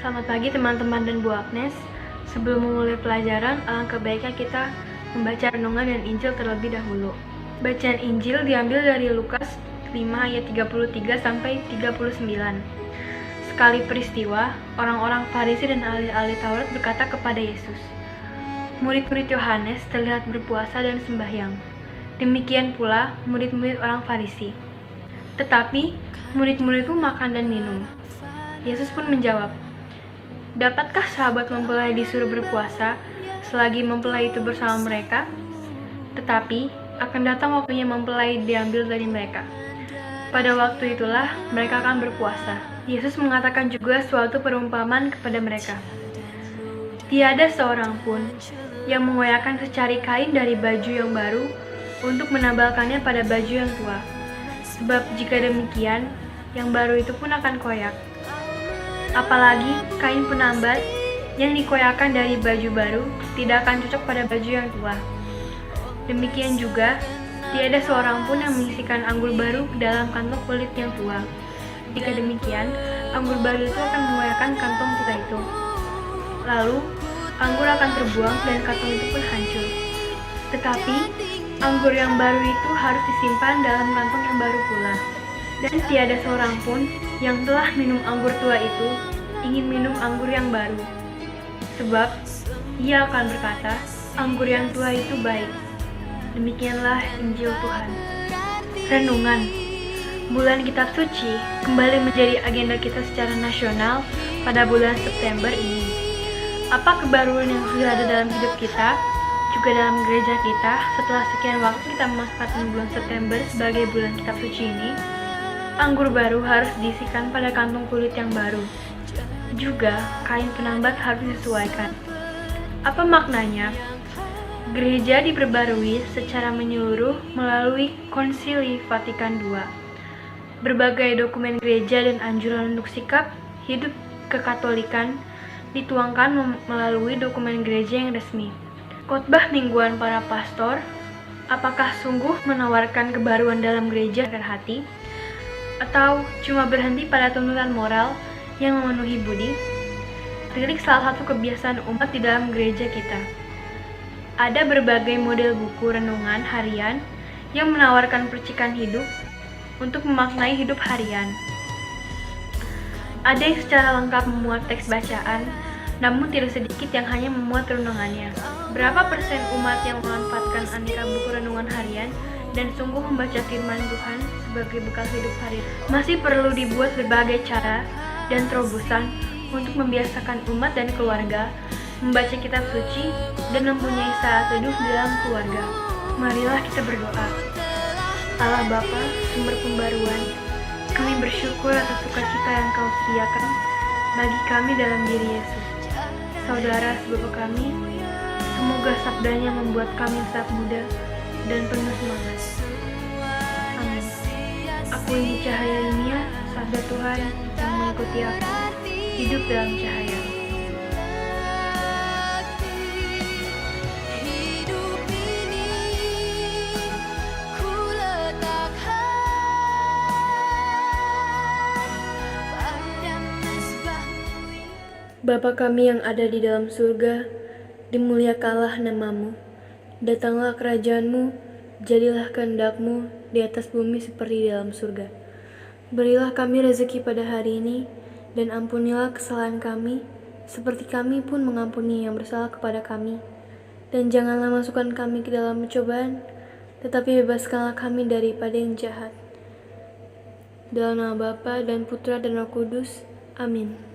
Selamat pagi teman-teman dan Bu Agnes. Sebelum memulai pelajaran, alangkah baiknya kita membaca renungan dan Injil terlebih dahulu. Bacaan Injil diambil dari Lukas 5 ayat 33 sampai 39. Sekali peristiwa, orang-orang Farisi dan ahli-ahli Taurat berkata kepada Yesus, "Murid-murid Yohanes terlihat berpuasa dan sembahyang. Demikian pula murid-murid orang Farisi. Tetapi murid-muridmu makan dan minum." Yesus pun menjawab, "Dapatkah sahabat mempelai disuruh berpuasa selagi mempelai itu bersama mereka? Tetapi akan datang waktunya mempelai diambil dari mereka. Pada waktu itulah mereka akan berpuasa." Yesus mengatakan juga suatu perumpamaan kepada mereka. "Tiada seorang pun yang mengoyakkan secari kain dari baju yang baru untuk menabalkannya pada baju yang tua. Sebab jika demikian, yang baru itu pun akan koyak. Apalagi kain penambat yang dikoyakkan dari baju baru tidak akan cocok pada baju yang tua. Demikian juga, tiada seorang pun yang mengisikan anggur baru ke dalam kantong kulit yang tua. Jika demikian, anggur baru itu akan mengoyakkan kantong tua itu. Lalu, anggur akan terbuang dan kantong itu pun hancur. Tetapi, anggur yang baru itu harus disimpan dalam kantong yang baru pula. Dan tiada seorang pun yang telah minum anggur tua itu ingin minum anggur yang baru. Sebab ia akan berkata, anggur yang tua itu baik." Demikianlah Injil Tuhan. Renungan. Bulan Kitab Suci kembali menjadi agenda kita secara nasional pada bulan September ini. Apa kebaruan yang sudah ada dalam hidup kita, juga dalam gereja kita setelah sekian waktu kita memanfaatkan bulan September sebagai bulan Kitab Suci ini? Anggur baru harus diisikan pada kantong kulit yang baru. Juga, kain penambat harus disesuaikan. Apa maknanya? Gereja diperbarui secara menyeluruh melalui Konsili Vatikan II. Berbagai dokumen gereja dan anjuran untuk sikap hidup kekatolikan dituangkan melalui dokumen gereja yang resmi. Khotbah mingguan para pastor, apakah sungguh menawarkan kebaruan dalam gereja dan hati? Atau cuma berhenti pada tuntutan moral yang memenuhi budi? Lirik salah satu kebiasaan umat di dalam gereja kita. Ada berbagai model buku renungan harian yang menawarkan percikan hidup untuk memaknai hidup harian. Ada yang secara lengkap memuat teks bacaan, namun tidak sedikit yang hanya memuat renungannya. Berapa persen umat yang memanfaatkan aneka buku renungan harian dan sungguh membaca firman Tuhan sebagai bekal hidup harian? Masih perlu dibuat berbagai cara dan terobosan untuk membiasakan umat dan keluarga membaca kitab suci dan mempunyai saat teduh dalam keluarga. Marilah kita berdoa. Allah Bapa, sumber pembaruan, kami bersyukur atas sukacita yang Kau sediakan bagi kami dalam diri Yesus, Saudara sebagai kami. Semoga sabdanya membuat kami tetap muda dan penuh semangat. Amin. Aku ini cahaya dunia, sabda Tuhan yang mengikuti aku, hidup dalam cahaya. Bapa kami yang ada di dalam surga, dimuliakanlah nama-Mu. Datanglah kerajaan-Mu, jadilah kehendak-Mu di atas bumi seperti di dalam surga. Berilah kami rezeki pada hari ini, dan ampunilah kesalahan kami, seperti kami pun mengampuni yang bersalah kepada kami. Dan janganlah masukkan kami ke dalam pencobaan, tetapi bebaskanlah kami daripada yang jahat. Dalam nama Bapa dan Putra dan Roh Kudus. Amin.